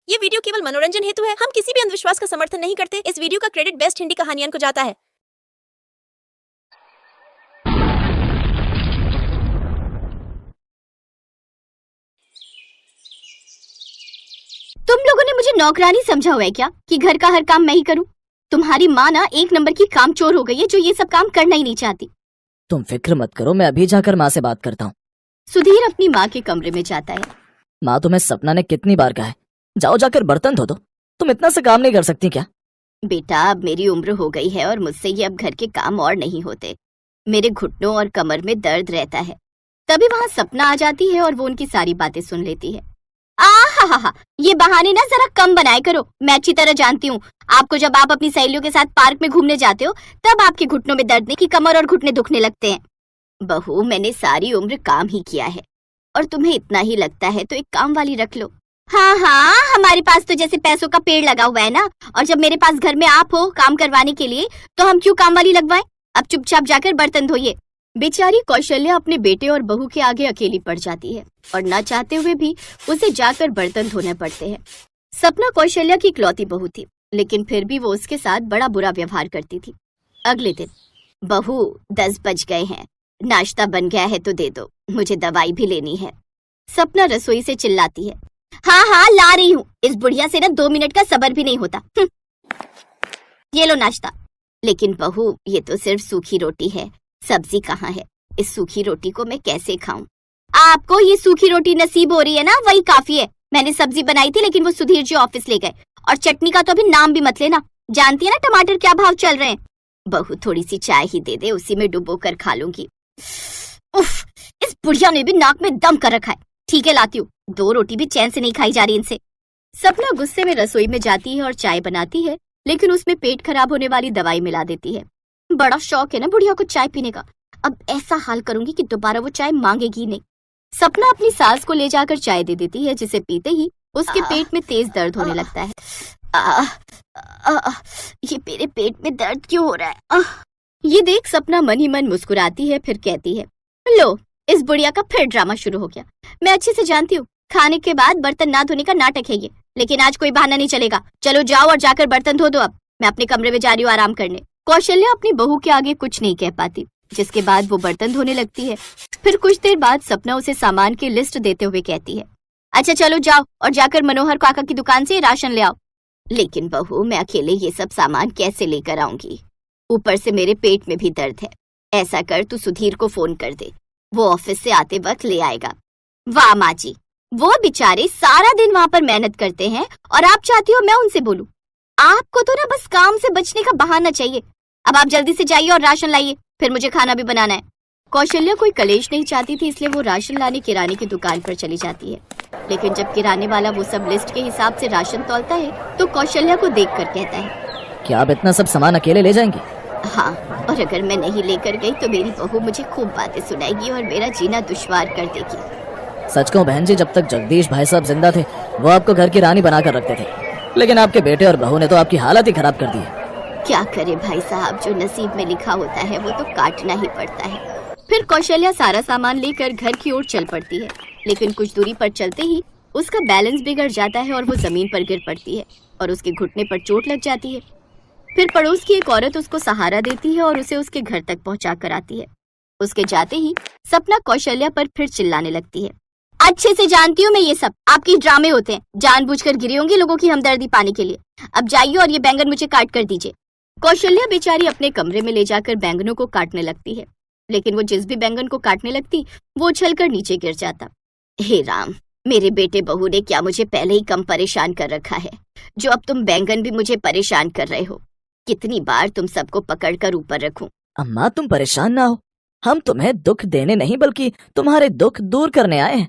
ये वीडियो केवल मनोरंजन हेतु है। हम किसी भी अंधविश्वास का समर्थन नहीं करते। इस वीडियो का क्रेडिट बेस्ट हिंदी कहानियन को जाता है। तुम लोगों ने मुझे नौकरानी समझा हुआ है क्या कि घर का हर काम मैं ही करूं? तुम्हारी माँ ना एक नंबर की कामचोर हो गई है जो ये सब काम करना ही नहीं चाहती। तुम फिक्र मत करो, मैं अभी जाकर माँ से बात करता हूँ। सुधीर अपनी माँ के कमरे में जाता है। माँ, तुम्हें सपना ने कितनी बार कहा है, जाओ जाकर बर्तन धो दो। तुम इतना से काम नहीं कर सकती क्या? बेटा, अब मेरी उम्र हो गई है और मुझसे ये अब घर के काम और नहीं होते। मेरे घुटनों और कमर में दर्द रहता है। तभी वहाँ सपना आ जाती है और वो उनकी सारी बातें सुन लेती है। आहा, ये बहाने ना जरा कम बनाया करो। मैं अच्छी तरह जानती हूँ आपको। जब आप अपनी सहेलियों के साथ पार्क में घूमने जाते हो तब आपके घुटनों में दर्द नहीं कि कमर और घुटने दुखने लगते हैं। बहू, मैंने सारी उम्र काम ही किया है और तुम्हें इतना ही लगता है तो एक काम वाली रख लो। हाँ, हमारे पास तो जैसे पैसों का पेड़ लगा हुआ है ना, और जब मेरे पास घर में आप हो काम करवाने के लिए तो हम क्यों काम वाली लगवाएं? अब चुपचाप जाकर बर्तन धोइए। बेचारी कौशल्या अपने बेटे और बहू के आगे अकेली पड़ जाती है और न चाहते हुए भी उसे जाकर बर्तन धोने पड़ते हैं। सपना कौशल्या की इकलौती बहू थी, लेकिन फिर भी वो उसके साथ बड़ा बुरा व्यवहार करती थी। अगले दिन, बहू 10 बज गए हैं, नाश्ता बन गया है तो दे दो, मुझे दवाई भी लेनी है। सपना रसोई से चिल्लाती है। हाँ, ला रही हूँ। इस बुढ़िया से ना 2 मिनट का सब्र भी नहीं होता। ये लो नाश्ता। लेकिन बहू, ये तो सिर्फ सूखी रोटी है, सब्जी कहाँ है? इस सूखी रोटी को मैं कैसे खाऊं? आपको ये सूखी रोटी नसीब हो रही है ना, वही काफी है। मैंने सब्जी बनाई थी लेकिन वो सुधीर जी ऑफिस ले गए, और चटनी का तो अभी नाम भी मत लेना। जानती है ना टमाटर क्या भाव चल रहे हैं। बहू, थोड़ी सी चाय ही दे दे, उसी में डुबो कर खा लूंगी। उफ, इस बुढ़िया ने भी नाक में दम कर रखा है। ठीक है, लाती हूँ। 2 रोटी भी चैन से नहीं खाई जा रही इनसे। सपना गुस्से में रसोई में जाती है और चाय बनाती है, लेकिन उसमें पेट खराब होने वाली दवाई मिला देती है। बड़ा शौक है ना बुढ़िया को चाय पीने का। अब ऐसा हाल करूंगी कि दोबारा वो चाय मांगेगी नहीं। सपना अपनी सास को ले जाकर चाय दे देती है, जिसे पीते ही उसके पेट में तेज दर्द होने लगता है। ये मेरे पेट में दर्द क्यों हो रहा है? ये देख सपना मन ही मन मुस्कुराती है, फिर कहती है, लो, इस बुढ़िया का फिर ड्रामा शुरू हो गया। मैं अच्छे से जानती हूँ खाने के बाद बर्तन ना धोने का नाटक है ये, लेकिन आज कोई बहाना नहीं चलेगा। चलो जाओ और जाकर बर्तन धो दो। अब मैं अपने कमरे में जा रही हूँ आराम करने। कौशल्या अपनी बहू के आगे कुछ नहीं कह पाती, जिसके बाद वो बर्तन धोने लगती है। फिर कुछ देर बाद सपना उसे सामान की लिस्ट देते हुए कहती है, अच्छा चलो जाओ और जाकर मनोहर काका की दुकान से राशन ले आओ। लेकिन बहू, मैं अकेले ये सब सामान कैसे लेकर आऊंगी? ऊपर से मेरे पेट में भी दर्द है। ऐसा कर, तू सुधीर को फोन कर दे, वो ऑफिस से आते वक्त ले आएगा। वाह माँ जी, वो बेचारे सारा दिन वहाँ पर मेहनत करते हैं और आप चाहती हो मैं उनसे बोलूं? आपको तो ना बस काम से बचने का बहाना चाहिए। अब आप जल्दी से जाइए और राशन लाइए, फिर मुझे खाना भी बनाना है। कौशल्या कोई कलेश नहीं चाहती थी, इसलिए वो राशन लाने किराने की दुकान पर चली जाती है। लेकिन जब किराने वाला वो सब लिस्ट के हिसाब से राशन तौलता है तो कौशल्या को देख कर कहता है, क्या आप इतना सब सामान अकेले ले जाएंगे? हाँ, और अगर मैं नहीं लेकर गई तो मेरी बहू मुझे खूब बातें सुनाएगी और मेरा जीना दुश्वार कर देगी। सच कहूँ बहन जी, जब तक जगदीश भाई साहब जिंदा थे वो आपको घर की रानी बनाकर रखते थे, लेकिन आपके बेटे और बहू ने तो आपकी हालत ही खराब कर दी है। क्या करे भाई साहब, जो नसीब में लिखा होता है वो तो काटना ही पड़ता है। फिर कौशल्या सारा सामान लेकर घर की ओर चल पड़ती है, लेकिन कुछ दूरी पर चलते ही उसका बैलेंस बिगड़ जाता है और वो जमीन पर गिर पड़ती है और उसके घुटने पर चोट लग जाती है। फिर पड़ोस की एक औरत उसको सहारा देती है और उसे उसके घर तक पहुंचा कर आती है। उसके जाते ही सपना कौशल्या पर फिर चिल्लाने लगती है, अच्छे से जानती हूँ मैं ये सब आपके ड्रामे होते हैं, जानबूझकर गिरी होंगी लोगों की हमदर्दी पाने के लिए। अब जाइए और ये बैंगन मुझे काट कर दीजिए। कौशल्या बेचारी अपने कमरे में ले जाकर बैंगनों को काटने लगती है, लेकिन वो जिस भी बैंगन को काटने लगती वो उछलकर नीचे गिर जाता। हे राम, मेरे बेटे बहू ने क्या मुझे पहले ही कम परेशान कर रखा है, जो अब तुम बैंगन भी मुझे परेशान कर रहे हो। कितनी बार तुम सबको पकड़कर ऊपर रखूं? अम्मा, तुम परेशान ना हो, हम तुम्हें दुख देने नहीं बल्कि तुम्हारे दुख दूर करने आए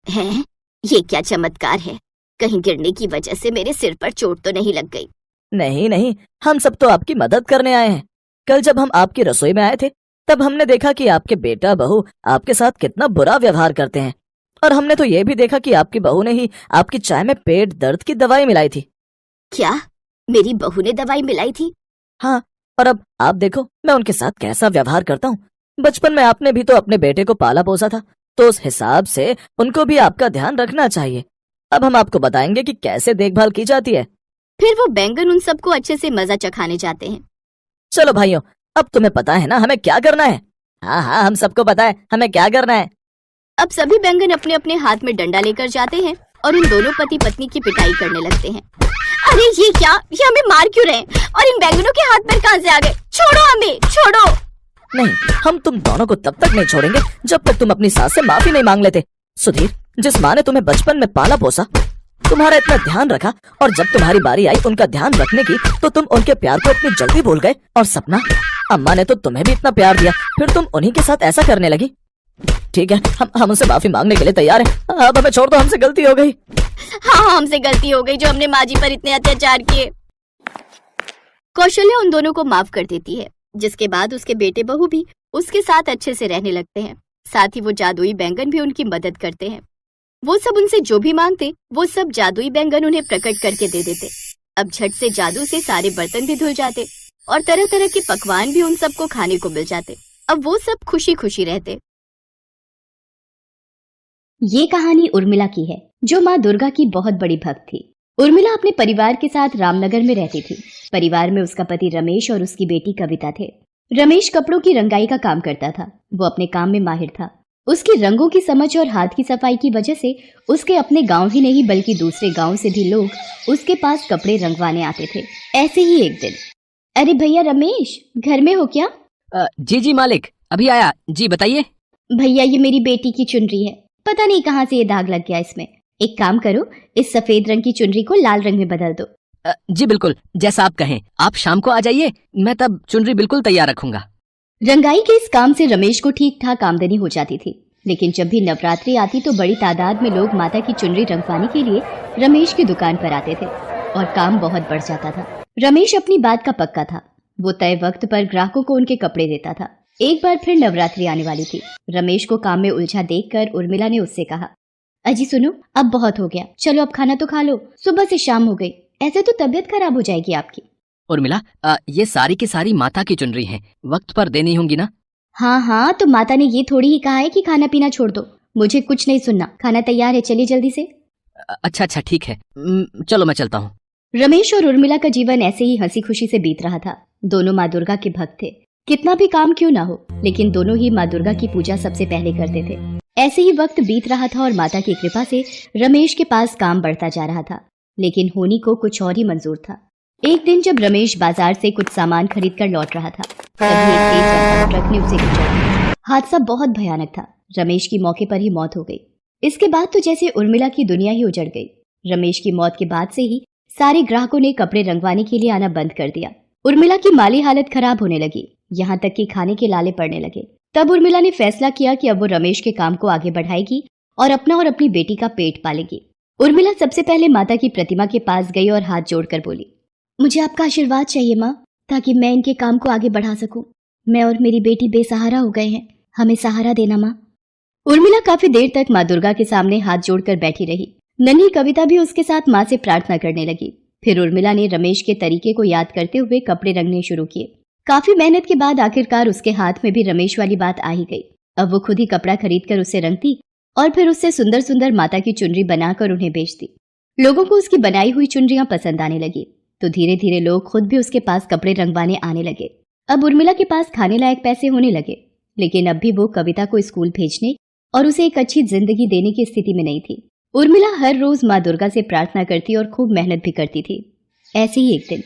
हैं। ये क्या चमत्कार है? कहीं गिरने की वजह से मेरे सिर पर चोट तो नहीं लग गई? नहीं, हम सब तो आपकी मदद करने आए हैं। कल जब हम आपकी रसोई में आए थे तब हमने देखा कि आपके बेटा बहू आपके साथ कितना बुरा व्यवहार करते हैं, और हमने तो ये भी देखा कि आपकी बहू ने ही आपकी चाय में पेट दर्द की दवाई मिलाई थी। क्या मेरी बहू ने दवाई मिलाई थी? हाँ, और अब आप देखो मैं उनके साथ कैसा व्यवहार करता हूँ। बचपन में आपने भी तो अपने बेटे को पाला पोसा था, तो उस हिसाब से उनको भी आपका ध्यान रखना चाहिए। अब हम आपको बताएंगे कि कैसे देखभाल की जाती है। फिर वो बैंगन उन सबको अच्छे से मजा चखाने जाते हैं। चलो भाइयों, अब तुम्हें पता है ना हमें क्या करना है? हाँ हाँ, हम सबको पता है हमें क्या करना है। अब सभी बैंगन अपने अपने हाथ में डंडा लेकर जाते हैं और उन दोनों पति पत्नी की पिटाई करने लगते हैं। अरे ये क्या, ये हमें मार क्यों रहे हैं? और इन बैंगनों के हाथ पैर कहाँ से आ गए? छोड़ो हमें, छोड़ो। नहीं, हम तुम दोनों को तब तक नहीं छोड़ेंगे जब तक तुम अपनी सास से माफी नहीं मांग लेते। सुधीर, जिस माँ ने तुम्हें बचपन में पाला पोसा, तुम्हारा इतना ध्यान रखा, और जब तुम्हारी बारी आई उनका ध्यान रखने की तो तुम उनके प्यार को इतनी जल्दी भूल गए। और सपना, अम्मा ने तो तुम्हें भी इतना प्यार दिया, फिर तुम उन्हीं के साथ ऐसा करने लगी। ठीक है, हम उनसे माफी मांगने के लिए तैयार हैं। अब हमें छोड़ दो, हमसे गलती हो गई। हाँ, हमसे गलती हो गई जो हमने माँ जी पर इतने अत्याचार किए। कौशल्या उन दोनों को माफ कर देती है, जिसके बाद उसके बेटे बहू भी उसके साथ अच्छे से रहने लगते हैं। साथ ही वो जादुई बैंगन भी उनकी मदद करते हैं। वो सब उनसे जो भी मांगते वो सब जादुई बैंगन उन्हें प्रकट करके दे देते। अब झट से जादू से सारे बर्तन भी धुल जाते और तरह तरह के पकवान भी उन सबको खाने को मिल जाते। अब वो सब खुशी खुशी रहते। ये कहानी उर्मिला की है, जो माँ दुर्गा की बहुत बड़ी भक्त थी। उर्मिला अपने परिवार के साथ रामनगर में रहती थी। परिवार में उसका पति रमेश और उसकी बेटी कविता थे। रमेश कपड़ों की रंगाई का काम करता था। वो अपने काम में माहिर था। उसकी रंगों की समझ और हाथ की सफाई की वजह से उसके अपने गांव ही नहीं बल्कि दूसरे गांव से भी लोग उसके पास कपड़े रंगवाने आते थे। ऐसे ही एक दिन, अरे भैया रमेश, घर में हो क्या? जी जी मालिक, अभी आया। जी बताइए। भैया, ये मेरी बेटी की चुनरी है, पता नहीं कहाँ से ये दाग लग गया इसमें। एक काम करो, इस सफेद रंग की चुनरी को लाल रंग में बदल दो। जी बिल्कुल, जैसा आप कहें। आप शाम को आ जाइए, मैं तब चुनरी बिल्कुल तैयार रखूंगा। रंगाई के इस काम से रमेश को ठीक ठाक आमदनी हो जाती थी। लेकिन जब भी नवरात्रि आती तो बड़ी तादाद में लोग माता की चुनरी रंगवाने के लिए रमेश की दुकान पर आते थे और काम बहुत बढ़ जाता था। रमेश अपनी बात का पक्का था। वो तय वक्त पर ग्राहकों को उनके कपड़े देता था। एक बार फिर नवरात्रि आने वाली थी। रमेश को काम में उलझा देखकर उर्मिला ने उससे कहा, अजी सुनो, अब बहुत हो गया, चलो अब खाना तो खा लो, सुबह से शाम हो गई, ऐसे तो तबीयत खराब हो जाएगी आपकी। उर्मिला, ये सारी की सारी माता की चुनरी हैं, वक्त पर देनी होंगी ना? हाँ हाँ, तो माता ने ये थोड़ी ही कहा है कि खाना पीना छोड़ दो। मुझे कुछ नहीं सुनना, खाना तैयार है, चलिए जल्दी से। अच्छा अच्छा ठीक है, चलो मैं चलता हूँ। रमेश और उर्मिला का जीवन ऐसे ही हंसी खुशी से बीत रहा था। दोनों माँ दुर्गा के भक्त थे। कितना भी काम क्यों ना हो, लेकिन दोनों ही माँ दुर्गा की पूजा सबसे पहले करते थे। ऐसे ही वक्त बीत रहा था और माता की कृपा से रमेश के पास काम बढ़ता जा रहा था, लेकिन होनी को कुछ और ही मंजूर था। एक दिन जब रमेश बाजार से कुछ सामान खरीद कर लौट रहा था, तभी एक तेज रफ्तार ट्रक ने उसे कुचल दिया। हादसा बहुत भयानक था। रमेश की मौके पर ही मौत हो गई। इसके बाद तो जैसे उर्मिला की दुनिया ही उजड़ गई। रमेश की मौत के बाद से ही सारे ग्राहकों ने कपड़े रंगवाने के लिए आना बंद कर दिया। उर्मिला की माली हालत खराब होने लगी, यहाँ तक कि खाने के लाले पड़ने लगे। तब उर्मिला ने फैसला किया कि अब वो रमेश के काम को आगे बढ़ाएगी और अपना और अपनी बेटी का पेट पालेगी। उर्मिला सबसे पहले माता की प्रतिमा के पास गई और हाथ जोड़कर बोली, मुझे आपका आशीर्वाद चाहिए माँ, ताकि मैं इनके काम को आगे बढ़ा सकूं। मैं और मेरी बेटी बेसहारा हो गए हैं, हमें सहारा देना माँ। उर्मिला काफी देर तक माँ दुर्गा के सामने हाथ जोड़कर बैठी रही। नन्ही कविता भी उसके साथ माँ से प्रार्थना करने लगी। फिर उर्मिला ने रमेश के तरीके को याद करते हुए कपड़े रंगने शुरू किए। काफी मेहनत के बाद आखिरकार उसके हाथ में भी रमेश वाली बात आ ही गई। अब वो खुद ही कपड़ा खरीदकर उसे रंगती और फिर उससे सुंदर सुंदर माता की चुनरी बनाकर उन्हें बेचती। लोगों को उसकी बनाई हुई चुनरियां पसंद आने लगी, तो धीरे धीरे लोग खुद भी उसके पास कपड़े रंगवाने आने लगे। अब उर्मिला के पास खाने लायक पैसे होने लगे, लेकिन अब भी वो कविता को स्कूल भेजने और उसे एक अच्छी जिंदगी देने की स्थिति में नहीं थी। उर्मिला हर रोज माँ दुर्गा से प्रार्थना करती और खूब मेहनत भी करती थी। ऐसे ही एक दिन,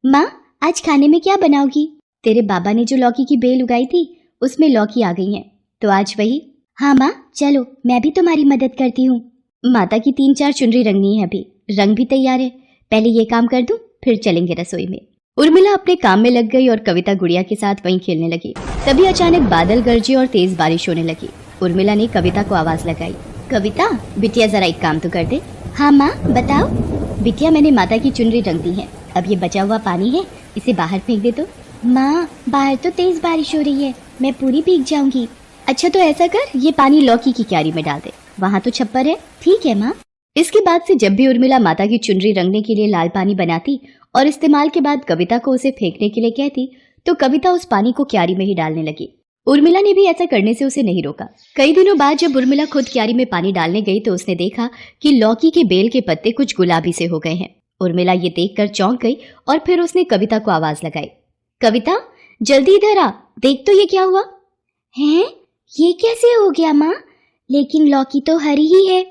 माँ आज खाने में क्या बनाओगी? तेरे बाबा ने जो लौकी की बेल उगाई थी उसमें लौकी आ गई है, तो आज वही। हाँ माँ, चलो मैं भी तुम्हारी मदद करती हूँ। माता की 3-4 चुनरी रंगनी है, अभी रंग भी तैयार है, पहले ये काम कर दूं, फिर चलेंगे रसोई में। उर्मिला अपने काम में लग गई और कविता गुड़िया के साथ वहीं खेलने लगी। तभी अचानक बादल गरजे और तेज बारिश होने लगी। उर्मिला ने कविता को आवाज लगाई, कविता बिटिया जरा एक काम तो कर दे। हाँ माँ बताओ। बिटिया मैंने माता की चुनरी रंग दी है, अब ये बचा हुआ पानी है, इसे बाहर फेंक दे तो। माँ बाहर तो तेज बारिश हो रही है, मैं पूरी भीग जाऊंगी। अच्छा तो ऐसा कर, ये पानी लौकी की क्यारी में डाल दे, वहाँ तो छप्पर है। ठीक है माँ। इसके बाद से जब भी उर्मिला माता की चुनरी रंगने के लिए लाल पानी बनाती और इस्तेमाल के बाद कविता को उसे फेंकने के लिए कहती, तो कविता उस पानी को क्यारी में ही डालने लगी। उर्मिला ने भी ऐसा करने से उसे नहीं रोका। कई दिनों बाद जब उर्मिला खुद क्यारी में पानी डालने गई तो उसने देखा कि लौकी के बेल के पत्ते कुछ गुलाबी से हो गए हैं। उर्मिला ये देखकर चौंक गई और फिर उसने कविता को आवाज लगाई, कविता जल्दी इधर आ, देख तो ये क्या हुआ। हैं? ये कैसे हो गया माँ? लेकिन लौकी तो हरी ही है।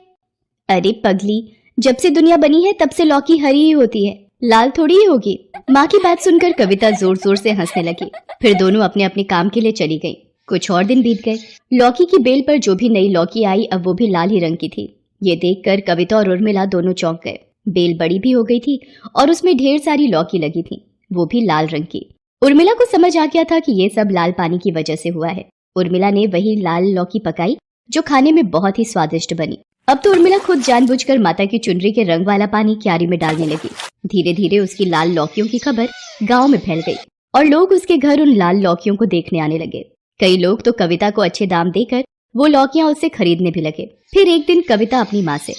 अरे पगली, जब से दुनिया बनी है तब से लौकी हरी ही होती है, लाल थोड़ी ही होगी। माँ की बात सुनकर कविता जोर जोर से हंसने लगी। फिर दोनों अपने अपने काम के लिए चली गई। कुछ और दिन बीत गए। लौकी की बेल पर जो भी नई लौकी आई अब वो भी लाल ही रंग की थी। ये देखकर कविता और उर्मिला दोनों चौंक गए। बेल बड़ी भी हो गई थी और उसमें ढेर सारी लौकी लगी थी, वो भी लाल रंग की। उर्मिला को समझ आ गया था कि ये सब लाल पानी की वजह से हुआ है। उर्मिला ने वही लाल लौकी पकाई जो खाने में बहुत ही स्वादिष्ट बनी। अब तो उर्मिला खुद जानबूझकर माता की चुनरी के रंग वाला पानी क्यारी में डालने लगी। धीरे धीरे उसकी लाल लौकियों की खबर गांव में फैल गई और लोग उसके घर उन लाल लौकियों को देखने आने लगे। कई लोग तो कविता को अच्छे दाम देकर वो लौकियां उससे खरीदने भी लगे। फिर एक दिन कविता अपनी माँ से,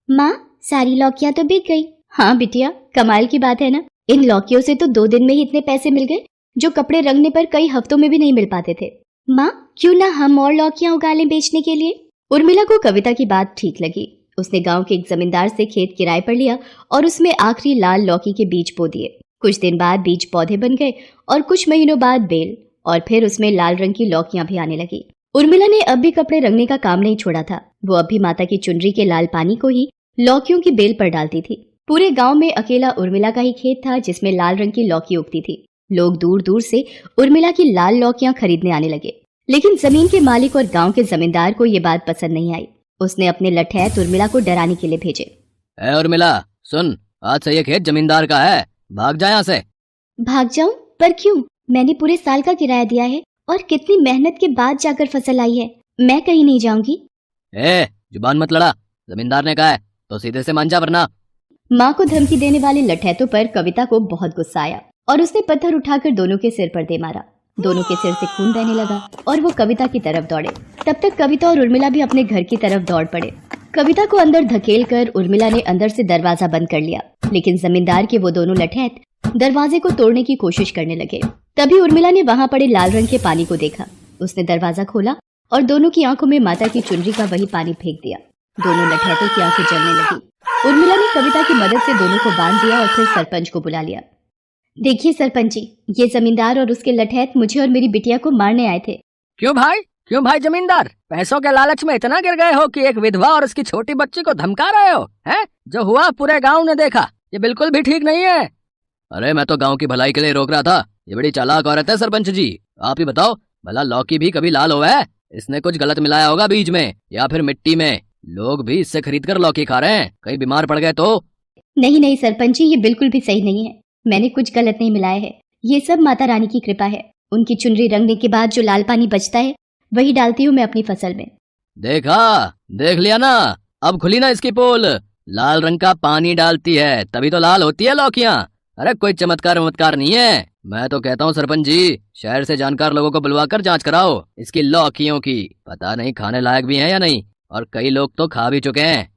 माँ सारी लौकियां तो बिक गई। हाँ बिटिया, कमाल की बात है ना, इन लौकियों से तो 2 दिन में ही इतने पैसे मिल गए जो कपड़े रंगने पर कई हफ्तों में भी नहीं मिल पाते थे। माँ क्यों ना हम और लौकियां उगा लें बेचने के लिए। उर्मिला को कविता की बात ठीक लगी। उसने गांव के एक जमींदार से खेत किराए पर लिया और उसमें आखिरी लाल लौकी के बीज बो दिए। कुछ दिन बाद बीज पौधे बन गए और कुछ महीनों बाद बेल, और फिर उसमें लाल रंग की लौकियां भी आने लगी। उर्मिला ने अब भी कपड़े रंगने का काम नहीं छोड़ा था। वो अब भी माता की चुनरी के लाल पानी को ही लौकियों की बेल पर डालती थी। पूरे गांव में अकेला उर्मिला का ही खेत था जिसमें लाल रंग की लौकी उगती थी। लोग दूर दूर से उर्मिला की लाल लौकियां खरीदने आने लगे। लेकिन जमीन के मालिक और गांव के जमींदार को ये बात पसंद नहीं आई। उसने अपने लठैत उर्मिला को डराने के लिए भेजे। ए उर्मिला, सुन, आज से ये खेत जमींदार का है, भाग जा यहाँ से। भाग जाऊं? पर क्यों? मैंने पूरे साल का किराया दिया है और कितनी मेहनत के बाद जाकर फसल आई है। मैं कहीं नहीं जाऊंगी। ए जुबान मत लड़ा, जमींदार ने कहा है तो सीधे से मान जा, वरना। माँ को धमकी देने वाले लठैतों पर कविता को बहुत गुस्सा आया और उसने पत्थर उठाकर दोनों के सिर पर दे मारा। दोनों के सिर से खून बहने लगा और वो कविता की तरफ दौड़े। तब तक कविता और उर्मिला भी अपने घर की तरफ दौड़ पड़े। कविता को अंदर धकेलकर उर्मिला ने अंदर से दरवाजा बंद कर लिया, लेकिन जमींदार के वो दोनों लठैत दरवाजे को तोड़ने की कोशिश करने लगे। तभी उर्मिला ने वहां पड़े लाल रंग के पानी को देखा। उसने दरवाजा खोला और दोनों की आंखों में माता की चुनरी का वही पानी फेंक दिया। दोनों लठैतों की आंखें जलने लगी। उर्मिला ने कविता की मदद से दोनों को बांध दिया और फिर सरपंच को बुला लिया। देखिए सरपंच जी, ये जमींदार और उसके लठैत मुझे और मेरी बिटिया को मारने आए थे। क्यों भाई जमींदार, पैसों के लालच में इतना गिर गए हो कि एक विधवा और उसकी छोटी बच्ची को धमका रहे हो? हैं? जो हुआ पूरे गांव ने देखा, ये बिल्कुल भी ठीक नहीं है। अरे मैं तो गांव की भलाई के लिए रोक रहा था। ये बड़ी चालाक औरत है सरपंच जी। आप ही बताओ, भला लौकी भी कभी लाल हुआ है? इसने कुछ गलत मिलाया होगा बीज में या फिर मिट्टी में। लोग भी इससे खरीद कर लौकी खा रहे हैं, कहीं बीमार पड़ गए तो। नहीं सरपंच जी, ये बिल्कुल भी सही नहीं है। मैंने कुछ गलत नहीं मिलाया है। ये सब माता रानी की कृपा है। उनकी चुनरी रंगने के बाद जो लाल पानी बचता है वही डालती हूँ मैं अपनी फसल में। देख लिया ना, अब खुली ना इसकी पोल। लाल रंग का पानी डालती है तभी तो लाल होती है लौकियां। अरे कोई चमत्कार नहीं है। मैं तो कहता हूँ सरपंच जी, शहर से जानकार लोगों को बुलवा कर जांच कराओ इसकी लौकियों की। पता नहीं खाने लायक भी है या नहीं, और कई लोग तो खा भी चुके हैं।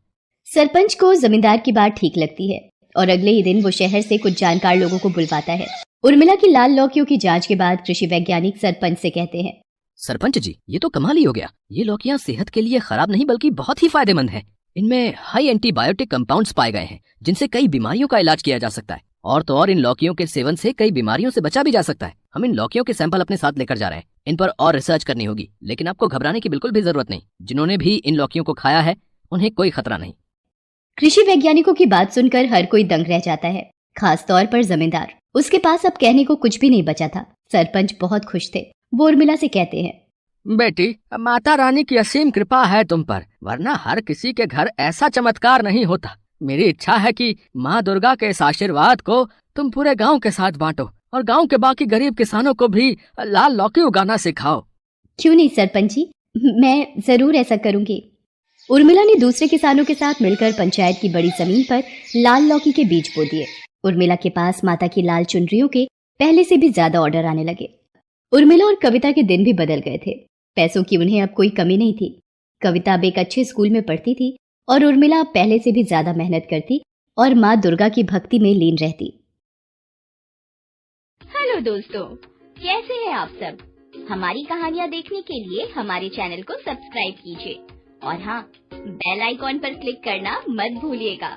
सरपंच को जमींदार की बात ठीक लगती है और अगले ही दिन वो शहर से कुछ जानकार लोगों को बुलवाता है। उर्मिला की लाल लौकियों की जांच के बाद कृषि वैज्ञानिक सरपंच से कहते हैं, सरपंच जी, ये तो कमाल ही हो गया। ये लौकियां सेहत के लिए खराब नहीं बल्कि बहुत ही फायदेमंद है। इनमें हाई एंटीबायोटिक कंपाउंड्स पाए गए हैं जिनसे कई बीमारियों का इलाज किया जा सकता है। और तो और इन लौकियों के सेवन से कई बीमारियों से बचा भी जा सकता है। हम इन लौकियों के सैंपल अपने साथ लेकर जा रहे हैं। इन पर और रिसर्च करनी होगी, लेकिन आपको घबराने की बिल्कुल भी जरूरत नहीं। जिन्होंने भी इन लौकियों को खाया है उन्हें कोई खतरा नहीं। कृषि वैज्ञानिकों की बात सुनकर हर कोई दंग रह जाता है, खास तौर पर जमींदार। उसके पास अब कहने को कुछ भी नहीं बचा था। सरपंच बहुत खुश थे। वो उर्मिला से कहते हैं, बेटी, माता रानी की असीम कृपा है तुम पर, वरना हर किसी के घर ऐसा चमत्कार नहीं होता। मेरी इच्छा है कि माँ दुर्गा के इस आशीर्वाद को तुम पूरे गांव के साथ बांटो और गांव के बाकी गरीब किसानों को भी लाल लौकी उगाना सिखाओ। क्यों नहीं सरपंच जी, मैं जरूर ऐसा करूंगी। उर्मिला ने दूसरे किसानों के साथ मिलकर पंचायत की बड़ी जमीन पर लाल लौकी के बीज बो दिए। उर्मिला के पास माता की लाल चुनरियों के पहले से भी ज्यादा ऑर्डर आने लगे। उर्मिला और कविता के दिन भी बदल गए थे। पैसों की उन्हें अब कोई कमी नहीं थी। कविता अब एक अच्छे स्कूल में पढ़ती थी और उर्मिला अब पहले से भी ज्यादा मेहनत करती और माँ दुर्गा की भक्ति में लीन रहती। हेलो दोस्तों, कैसे हैं आप सब? हमारी कहानियाँ देखने के लिए हमारे चैनल को सब्सक्राइब कीजिए और हाँ, बेल आइकॉन पर क्लिक करना मत भूलिएगा।